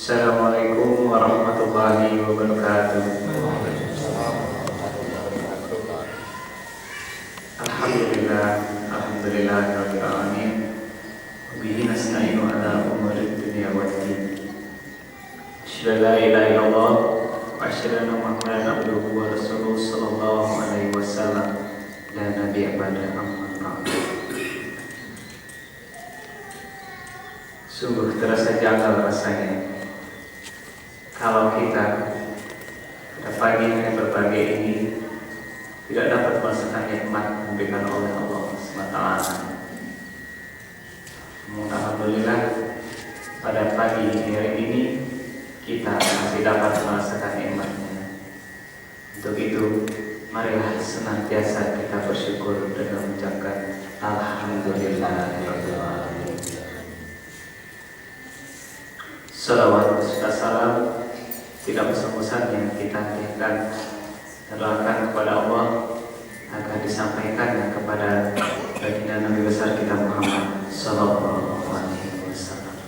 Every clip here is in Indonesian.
Assalamualaikum warahmatullahi wabarakatuh. Alhamdulillahirabbil alamin. Bihi nasta'inu ala umurid dunya waddin. Asyhadu an la ilaha illallah wa asyhadu anna Muhammadan abduhu wa rasuluhu sallallahu alaihi wasallam. La nabiyya ba'da amma ba'd. Sungguh terasa janggal rasanya kalau kita pada pagi yang berbahagia ini tidak dapat merasakan nikmat diberikan oleh Allah SWT. Namun alhamdulillah pada pagi hari ini kita masih dapat merasakan nikmatnya. Untuk itu marilah senantiasa kita bersyukur dengan mengucapkan alhamdulillahirabbil alamin. Salawat serta salam tidak bosan-bosan yang kita hadirkan terlakukan kepada Allah agar disampaikannya kepada baginda Nabi besar kita Muhammad Sallallahu Alaihi Wasallam.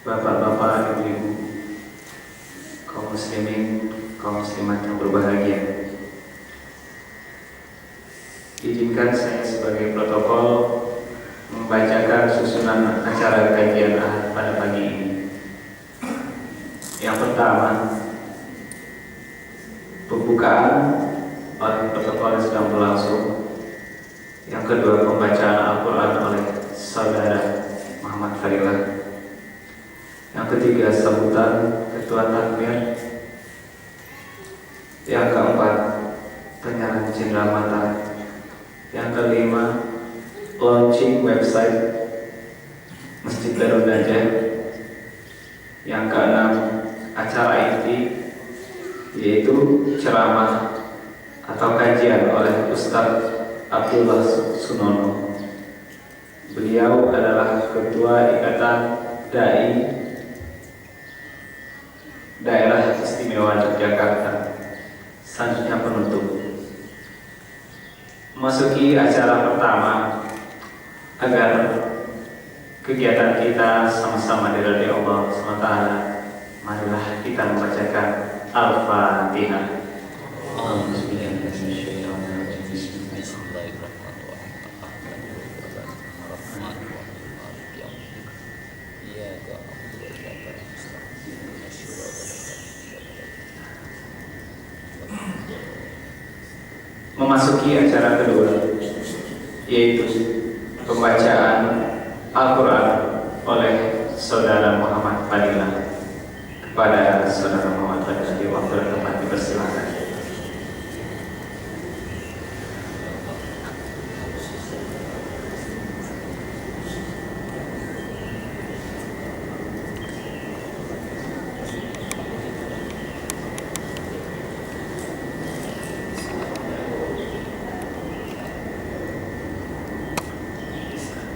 Bapak-bapak, ibu-ibu, kaum muslimin, kaum muslimat yang berbahagia, izinkan saya sebagai protokol membacakan susunan acara kajian Ahad pada pagi ini. Yang pertama, pembukaan oleh protokol yang sedang berlangsung. Yang kedua, pembacaan Al-Quran oleh saudara Muhammad Fadilah. Yang ketiga, sambutan ketua takmir. Yang keempat, penyerahan cenderamata. Yang kelima, launching website Masjid Darul Najah. Yang keenam, acara inti yaitu ceramah atau kajian oleh Ustadz Abdullah Sunono. Beliau adalah Ketua Ikatan Dai Daerah Istimewa Yogyakarta. Selanjutnya penutup. Memasuki acara pertama, agar kegiatan kita sama-sama diridhai Allah SWT, marilah kita membacakan Al-Fatihah. Memasuki acara kedua, yaitu pembacaan Al-Quran oleh saudara Muhammad Fadilah. Kepada saudara Muhammad Fadilah di waktu dan tempat dipersilakan.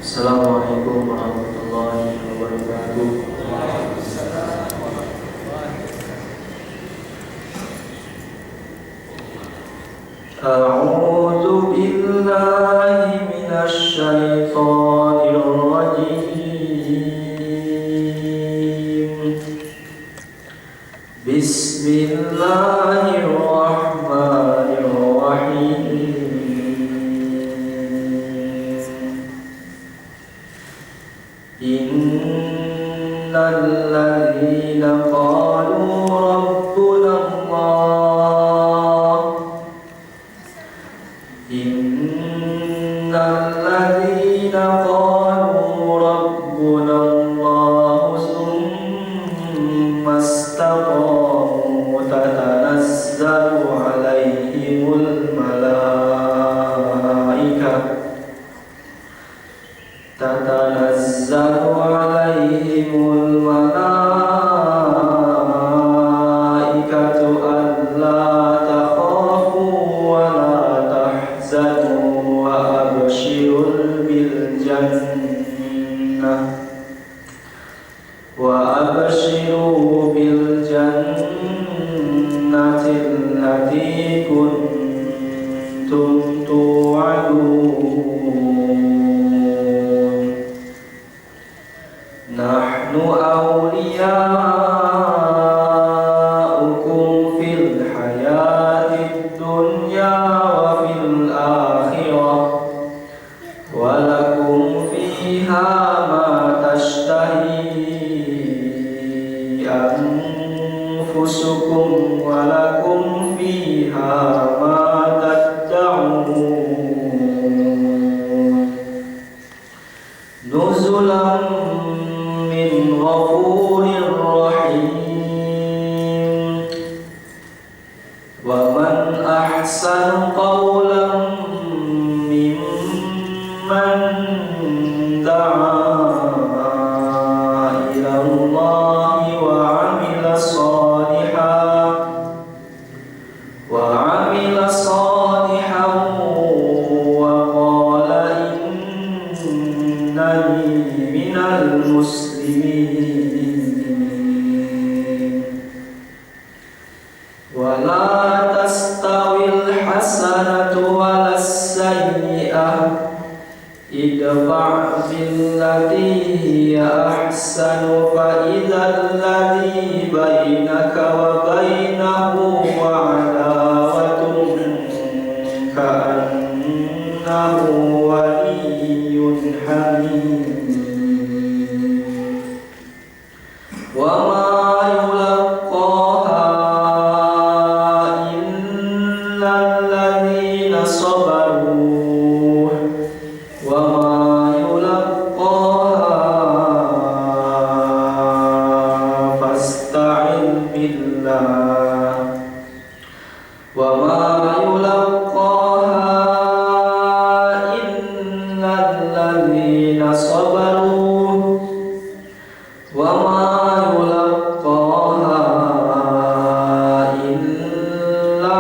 Assalamualaikum warahmatullahi wabarakatuh. A'udzu billahi minasy syaithanir rajim. Bismillahirrahmanirrahim. Innal ladzina qalu rabbuna Allah, innal ladzina qalu rabbuna Allah summa istaqamu tatanazzalu alaihimul malaikah tatanazzalu alaihimul malaikatu alla takhafu wa la tahzanu wa abshirul bil jannah allati kuntum tu'adun. Nah nahnu awliya'ukum fil hayatid dunya wa fil akhirah wa lakum fiha ma tashtahi anfusukum wa lakum fiha ma tad'un nuzulan min ghafurir rahim wa man ahsanu qawlan mimman da'a ila Allah wa 'amila salihan wa qala innani minal muslimin wa la tastawil hasanatu walas sayyi'ah idfa' billati hiya ahsanu fa idzal ladzi bainaka wa bainahu adawatun ka'annahu waliyyun hamim wa ma yulaqqaha illa alladhina sabaru wa ma yulaqqaha fasta'in billah wa ma yulaqqaha illa alladhina sabaru wa ma yulaqqaha illa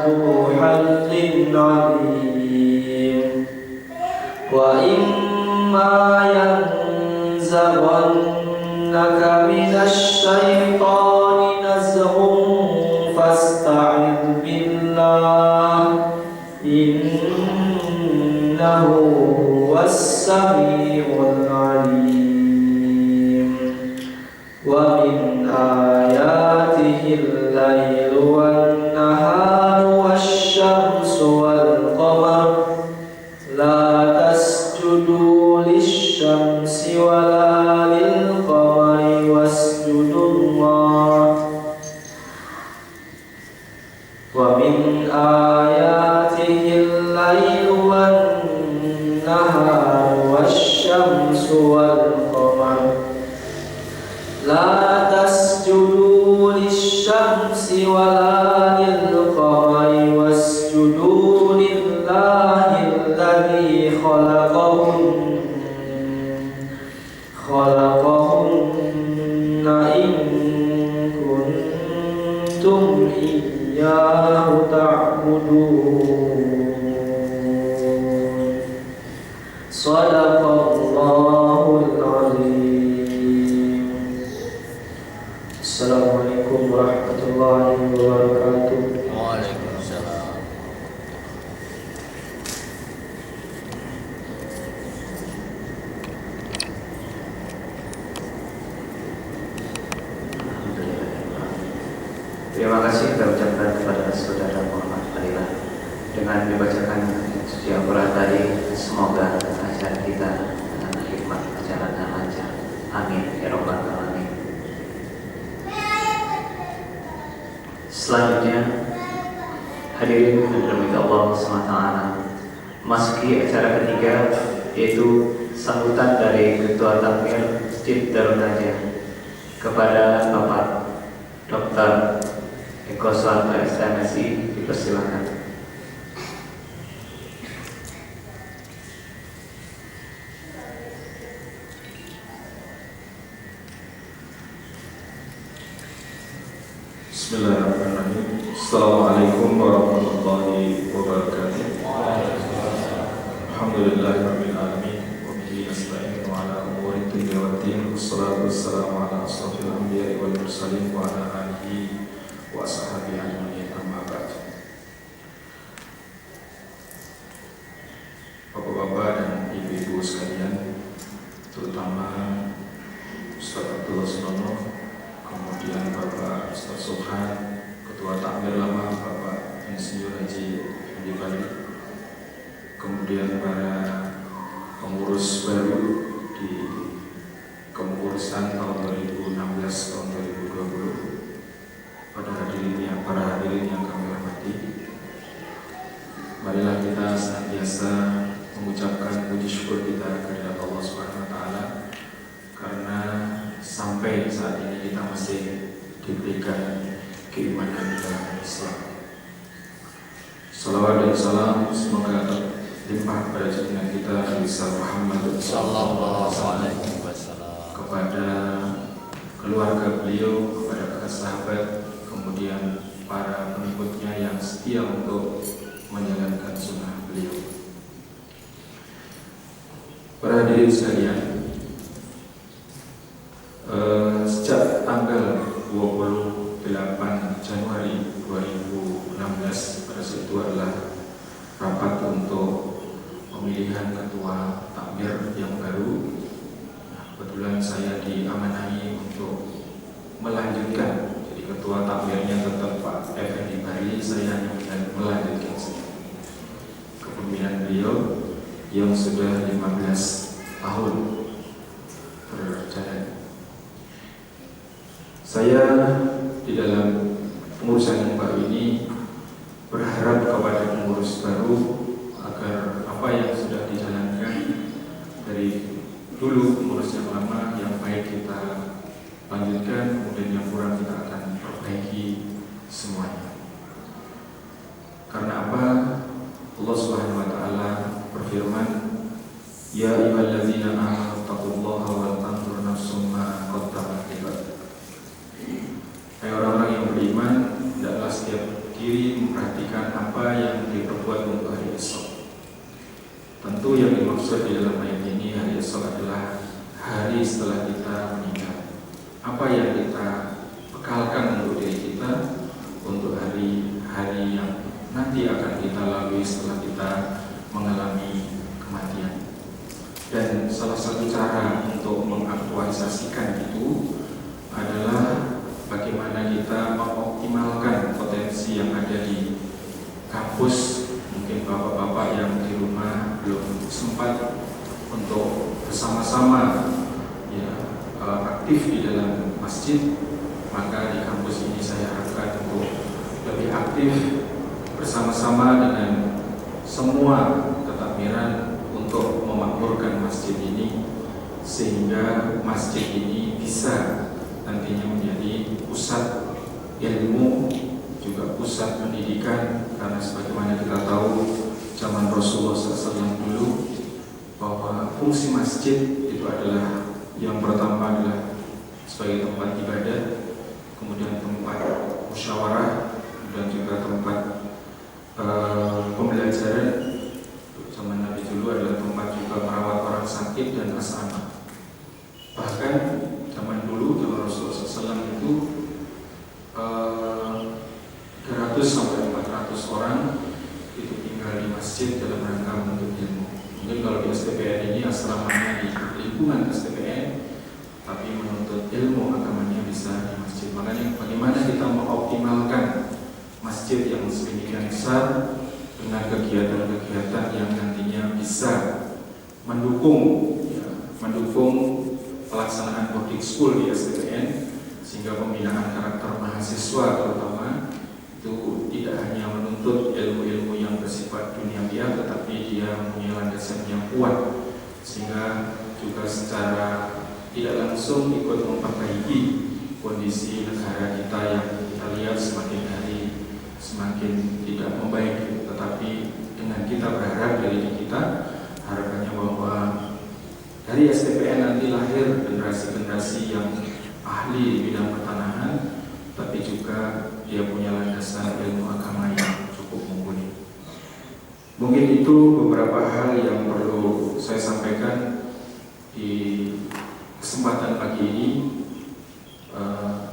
dhu hazzin 'azim wa imma yanzaghannaka minasy syaitani nazghun fasta'idz billah innahu huwas samiul 'alim wa min ayatihi al-lailu wan-naharu wasyamsu wal-qamar la tasjudu lisyamsi wala lil-qamari wasjudullah wa min ayatihi al-lailu wan-naharu wasyamsu wal-qamar la tasjudu lisyamsi wala lil-qamari wasjudu lillahi alladhi khalaqahunna in kuntum iyyahu ta'budun. Shadaqallahul azim. Assalamualaikum warahmatullahi wabarakatuh. Waalaikumsalam. Terima kasih kita ucapkan kepada saudara Muhammad Fadilah dengan dibacakan suci Al-Quran tadi. Semoga acara kita dengan hikmat berjalan dengan lancar. Amin ya rabbal alamin. Selanjutnya hadirin dan dirahmati Allah SWT, masuki acara ketiga, yaitu sambutan dari Ketua Takmir Masjid Darun Najah kepada Bapak Dr. Eko Suwarto STMSI, dipersilakan. Bismillahirrahmanirrahim. Assalamualaikum warahmatullahi wabarakatuh. Alhamdulillahirabbil alamin wa bihi nasta'in wa ala umuri dunya waddin. Wassalatu wassalamu ala asrofil anbiya'i wal mursalin wa ala alihi wa ashabihi ajma'in, amma ba'd. Bapak-bapak dan ibu-ibu sekalian, terutama Ustaz Abdullah Sunono, kemudian Bapak Ustaz Subhan, Ketua Takmir Lama Bapak Insinyur Haji Andi Bali, kemudian para pengurus baru di kepengurusan tahun 2016 tahun 2020. Para hadirin yang kami hormati, marilah kita senantiasa mengucapkan puji syukur kita kepada Allah Subhanahu wa taala karena sampai saat ini kita masih diberikan keimanan dalam Islam. Salawat dan salam semoga limpah pada junjungan kita Nabi Muhammad sallallahu alaihi wasallam, kepada keluarga beliau, kepada para sahabat, kemudian para pengikutnya yang setia untuk menjalankan sunnah beliau. Para hadirin sekalian, sejak tanggal 28 Januari 2016 pada saat itu adalah rapat untuk pemilihan ketua takmir yang baru. Kebetulan saya diamanahi untuk melanjutkan, jadi ketua takmirnya tetap Pak Effendi Bari, saya hanya melanjutkan kepemimpinan beliau yang sudah 15 tahun berjalan. Saya di dalam pengurusan yang baru ini berharap kepada pengurus baru agar apa yang sudah dijalankan dari dulu pengurus yang lama yang baik kita lanjutkan, kemudian yang kurang kita akan perbaiki semuanya. Karena apa? Allah Subhanahu wa taala berfirman, ya ayyuhalladzina amanu taqullaha wal tanzur nafsum ma qaddamat lighad. Hai orang-orang yang beriman, hendaklah setiap diri memperhatikan apa yang diperbuat untuk hari esok. Tentu yang dimaksud di dalam ayat ini hari esok adalah hari setelah kita meninggal. Apa yang kita bekalkan untuk diri kita untuk hari-hari yang nanti akan kita lalui setelah kita mengalami kematian. Dan salah satu cara untuk mengaktualisasikan itu adalah bagaimana kita mengoptimalkan potensi yang ada di kampus. Mungkin bapak-bapak yang di rumah belum sempat untuk bersama-sama aktif di dalam masjid, maka di kampus ini saya harapkan untuk lebih aktif bersama-sama dengan semua ketakmiran untuk memakmurkan masjid ini, sehingga masjid ini bisa nantinya menjadi pusat ilmu, juga pusat pendidikan. Karena sebagaimana kita tahu zaman Rasulullah SAW dulu, bahwa fungsi masjid itu adalah yang pertama adalah sebagai tempat ibadah, kemudian tempat musyawarah, dan juga tempat pembelajaran. Zaman Nabi dulu adalah tempat juga merawat orang sakit dan asrama. Bahkan zaman dulu, zaman Rasulullah SAW itu 300 sampai 400 orang itu tinggal di masjid dalam rangka menuntut ilmu. Mungkin kalau di STPN ini asramanya di lingkungan STPN, tapi menuntut ilmu agamanya bisa di masjid. Makanya bagaimana kita mengoptimalkan masjid yang sedemikian besar dengan kegiatan-kegiatan yang nantinya bisa mendukung pelaksanaan boarding school di STPN, sehingga pembinaan karakter mahasiswa terutama itu tidak hanya menuntut ilmu-ilmu yang bersifat duniawiah, tetapi dia mempunyai landasan yang kuat, sehingga juga secara tidak langsung ikut memperbaiki kondisi negara kita yang kita lihat semakin hari semakin tidak membaik. Tetapi dengan kita berharap dari diri kita, harapannya bahwa dari STPN nanti lahir generasi-generasi yang ahli di bidang pertanahan, tapi juga dia punya landasan ilmu agama yang cukup mumpuni. Mungkin itu beberapa hal yang perlu saya sampaikan di kesempatan pagi ini.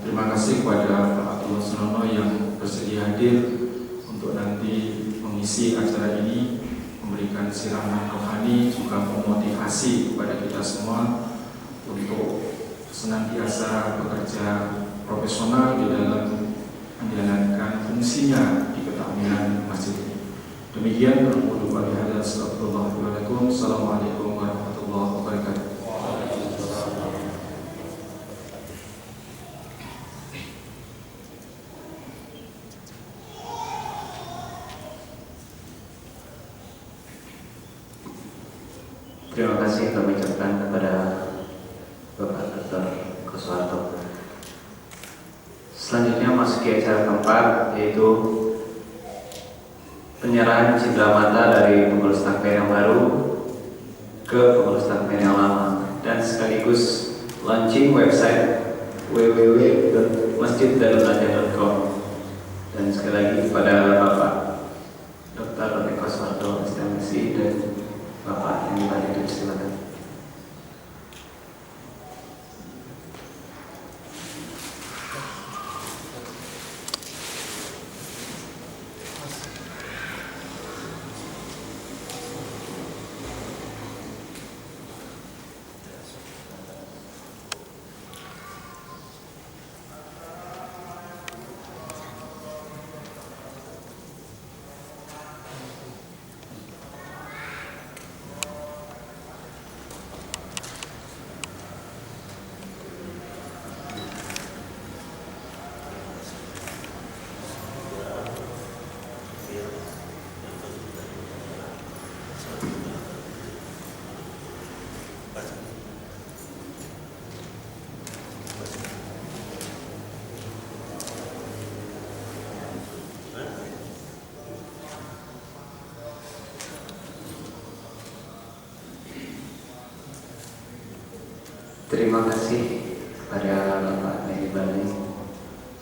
Terima kasih kepada Pak Abdullah Sunono yang bersedia hadir untuk nanti mengisi acara ini, memberikan siraman rohani, juga memotivasi kepada kita semua untuk senantiasa bekerja profesional di dalam menjalankan fungsinya di ketakmiran masjid ini. Demikian aku lupa dihadap. Assalamualaikum warahmatullahi wabarakatuh. Terima kasih kami ucapkan kepada Bapak Dr. Koswarto. Selanjutnya masuk ke acara keempat, yaitu penyerahan cindera mata dari pengurus takmir yang baru ke pengurus takmir yang lama, dan sekaligus launching website www.masjiddarunajah.com. Dan sekali lagi kepada Bapak Dr. Koswarto STMSI dan Bapak yang dibantu, silakan. Terima kasih kepada Bapak Naib Bali,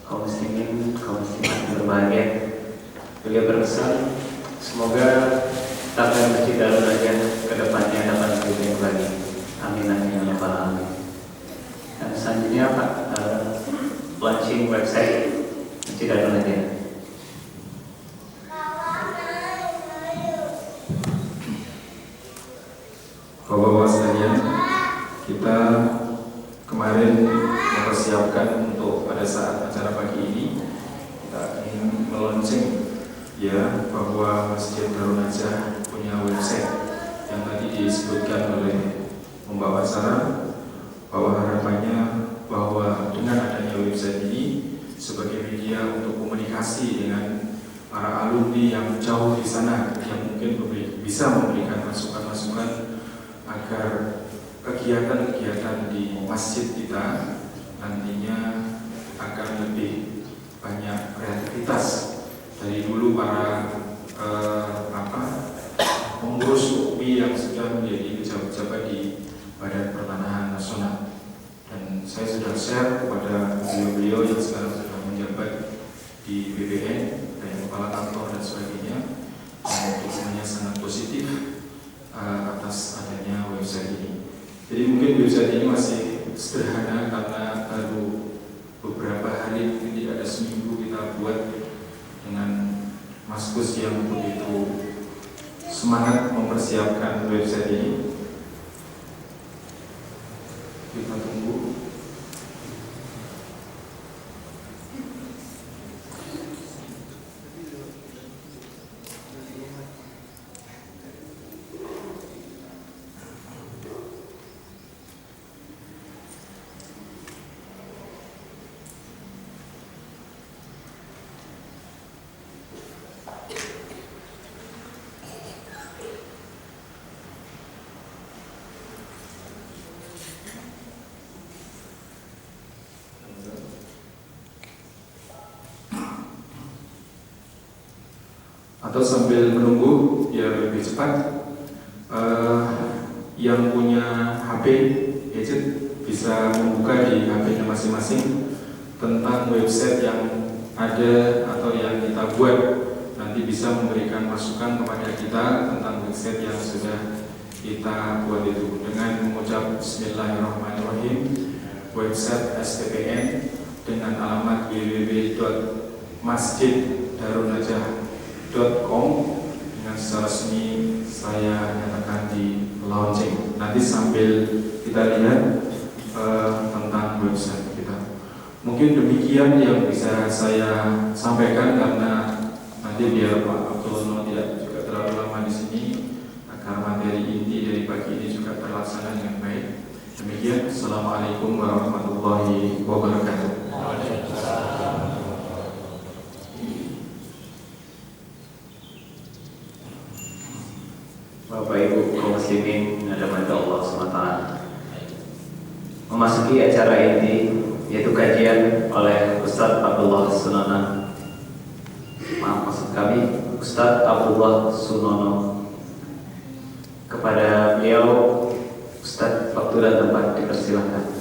kaum muslimin, kaum muslimat yang berbahagia. Beliau berpesan, semoga takmir Masjid Darun Najah kedepannya dapat lebih baik lagi. Amin amin ya rabbal alamin. Dan selanjutnya Pak, launching website Masjid Darun Najah. Bapak-bapak sekalian, kita kemarin mempersiapkan untuk pada saat acara pagi ini kita ingin meluncing ya bahwa Masjid Darun Najah punya website yang tadi disebutkan oleh pembawa acara, bahwa harapannya bahwa dengan adanya website ini sebagai media untuk komunikasi dengan para alumni yang jauh di sana yang mungkin bisa memberikan masukan-masukan agar kegiatan-kegiatan di masjid kita nantinya akan lebih banyak kreativitas. Dari dulu para pengurus UPI yang sudah menjadi pejabat-pejabat di Badan Pertanahan Nasional, dan saya sudah share kepada beliau-beliau yang sekarang sudah menjabat di BPN dan kepala kantor dan sebagainya, dukungannya sangat positif atas adanya website ini. Jadi mungkin website ini masih sederhana karena baru beberapa hari, mungkin tidak ada seminggu kita buat dengan Mas Gus yang begitu semangat mempersiapkan website ini. Kita tunggu. Atau sambil menunggu biar lebih cepat, yang punya HP gadget bisa membuka di HP-nya masing-masing tentang website yang ada atau yang kita buat. Nanti bisa memberikan masukan kepada kita tentang website yang sudah kita buat itu dengan mengucap Bismillahirrahmanirrahim. Website STPN dengan alamat www.masjiddarunajah.com dengan secara resmi saya nyatakan di launching. Nanti sambil kita lihat tentang Mungkin demikian yang bisa saya sampaikan, karena nanti biar Pak Abdul tidak juga terlalu lama di sini agar materi inti dari pagi ini juga terlaksana dengan baik. Demikian, Assalamualaikum warahmatullahi wabarakatuh. Bapak Ibu kaum muslimin yang dirahmati Allah SWT, memasuki acara inti yaitu kajian oleh Ustadz Abdullah Sunono. Maksud kami Ustadz Abdullah Sunono. Kepada beliau Ustadz, waktu dan tempat dipersilahkan.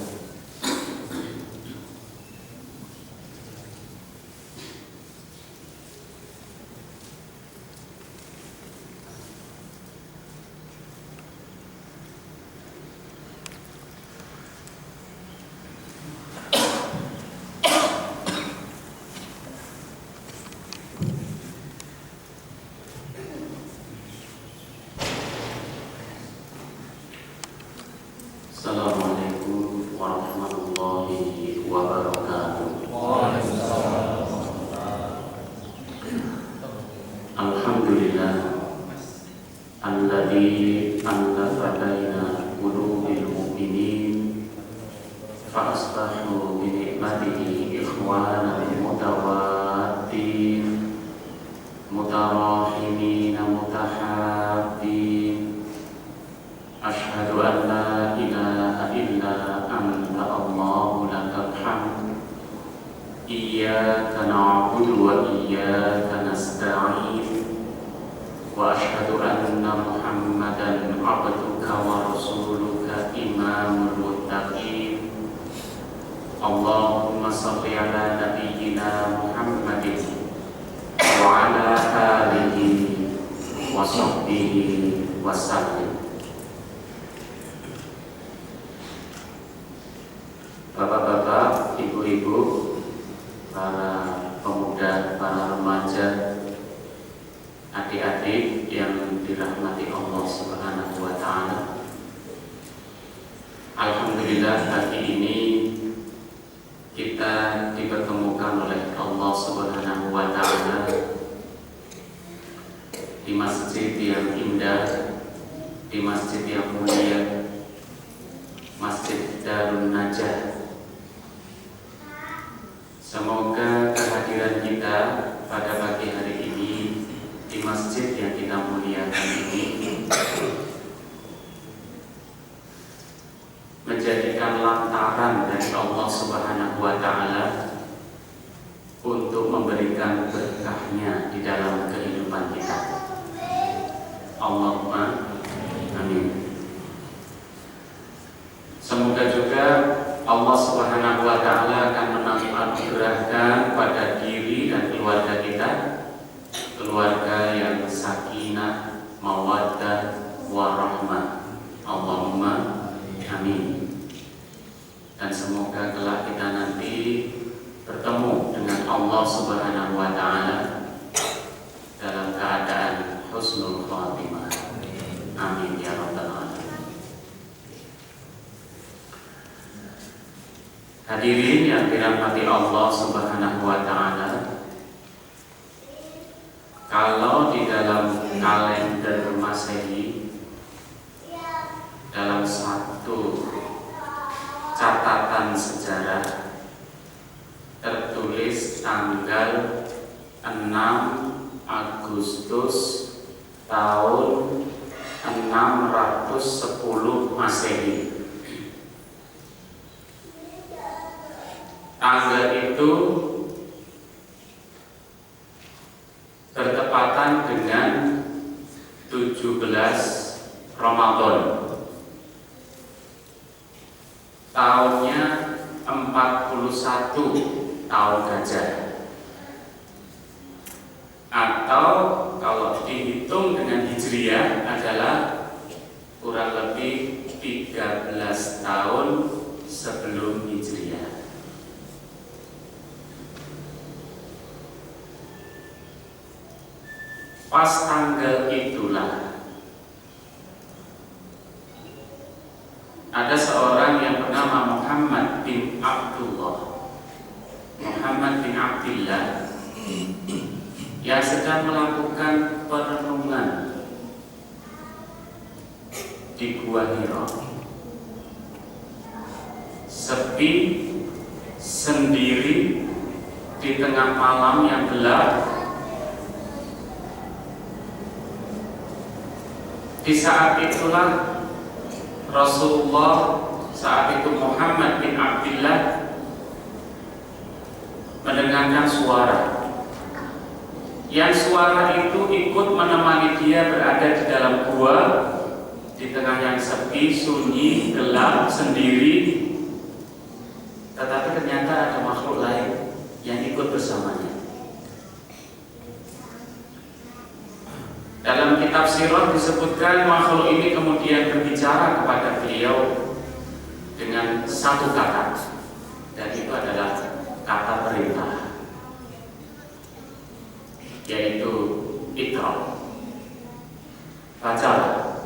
Assalamualaikum warahmatullahi wabarakatuh. Alhamdulillah alladzi anzala baina qulubil mu'minin fa asbahu bi ni'matihi ikhwanan mutawaddin mutarahimin mutahabbin. Asyhadu an la ilaha illa anta Allahu lakal hamd. Iyyaka na'budu wa iyyaka nasta'in. Wa asyhadu anna Muhammadan abduka wa rasuluka imamul muttaqin. Allahumma shalli ala nabiyyina Muhammadin wa ala alihi wa sahbihi wa sallim. Bapak-bapak, ibu-ibu, para pemuda, para remaja, adik-adik yang dirahmati Allah Subhanahu wa Ta'ala. Alhamdulillah, pagi ini kita dipertemukan oleh Allah Subhanahu wa Ta'ala di masjid yang indah, di masjid yang mulia, Masjid Darun Najah. Semoga kehadiran kita pada pagi hari ini di masjid yang kita muliakan ini menjadikan lantaran dari Allah Subhanahu wa Ta'ala untuk memberikan berkahnya di dalam kehidupan kita. Allahumma amin. Semoga juga Allah Subhanahu wa Ta'ala akan menganugerahkan pada diri dan keluarga kita keluarga yang sakinah, mawaddah, warahmah. Allahumma amin. Dan semoga kelak kita nanti bertemu dengan Allah Subhanahu wa Ta'ala dalam keadaan husnul khatimah. Amin ya rabbal alamin. Hadirin yang dirahmati Allah Subhanahu wa Ta'ala, kalau di dalam kalender Masehi, dalam satu catatan sejarah tertulis tanggal 6 Agustus tahun 610 Masehi. Tanggal itu bertepatan dengan 17 Ramadan. Tahunnya 41 tahun gajah. Atau kalau dihitung dengan Hijriah adalah kurang lebih 13 tahun sebelum Hijriah. Pas tanggal itulah ada seorang yang bernama Muhammad bin Abdullah sedang melakukan perenungan di Gua Hira. Sepi, sendiri di tengah malam yang gelap. Di saat itulah Rasulullah, saat itu Muhammad bin Abdullah, mendengarkan suara. Yang suara itu ikut menemani dia berada di dalam gua, di tengah yang sepi, sunyi, gelap, sendiri. Tetapi ternyata ada makhluk lain yang ikut bersamanya. Dalam kitab Sirah disebutkan makhluk ini kemudian berbicara kepada beliau dengan satu kata, dan itu adalah kata perintah, yaitu Iqra, bacalah.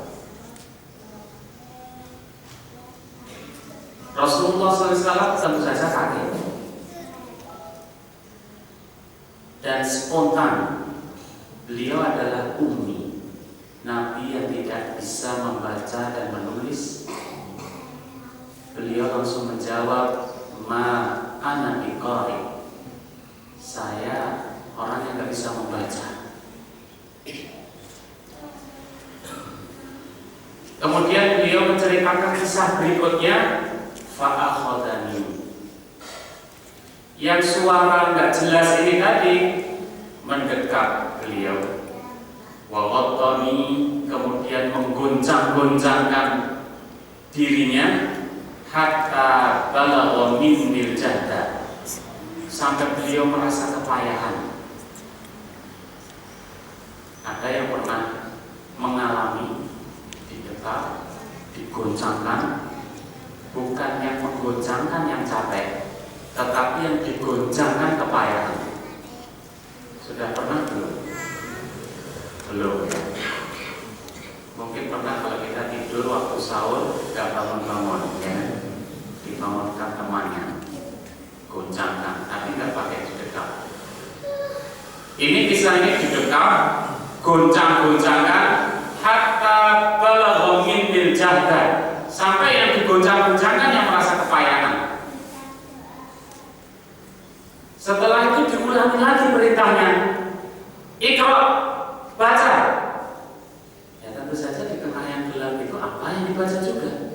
Rasulullah SAW tentu saja kaget dan spontan. Beliau adalah ummi, nabi yang tidak bisa membaca dan menulis. Beliau langsung menjawab, ma ana biqari, saya orang yang tidak bisa membaca. Kemudian beliau menceritakan kisah berikutnya, fa'akhadani. Yang suara nggak jelas ini tadi mendekat beliau, waqattani, kemudian menggoncang-goncangkan dirinya, hatta balagha minnil jahda, sampai beliau merasa kepayahan. Ada yang pernah mengalami didekat, digoncangkan, bukan yang menggoncangkan yang capek, tetapi yang digoncangkan kepayahan. Sudah pernah belum? Belum ya? Mungkin pernah kalau kita tidur waktu sahur gak bangun-bangun ya, dibangunkan temannya, goncangkan, tapi gak pakai didekap. Ini kisah ini didekap, goncang-goncangkan, hatta balagha minnil jahda, sampai yang digoncang-goncangkan yang merasa kepayahan. Setelah itu diulangi lagi perintahnya, Iqra, baca. Ya tentu saja di tengah yang gelap itu apa yang dibaca juga.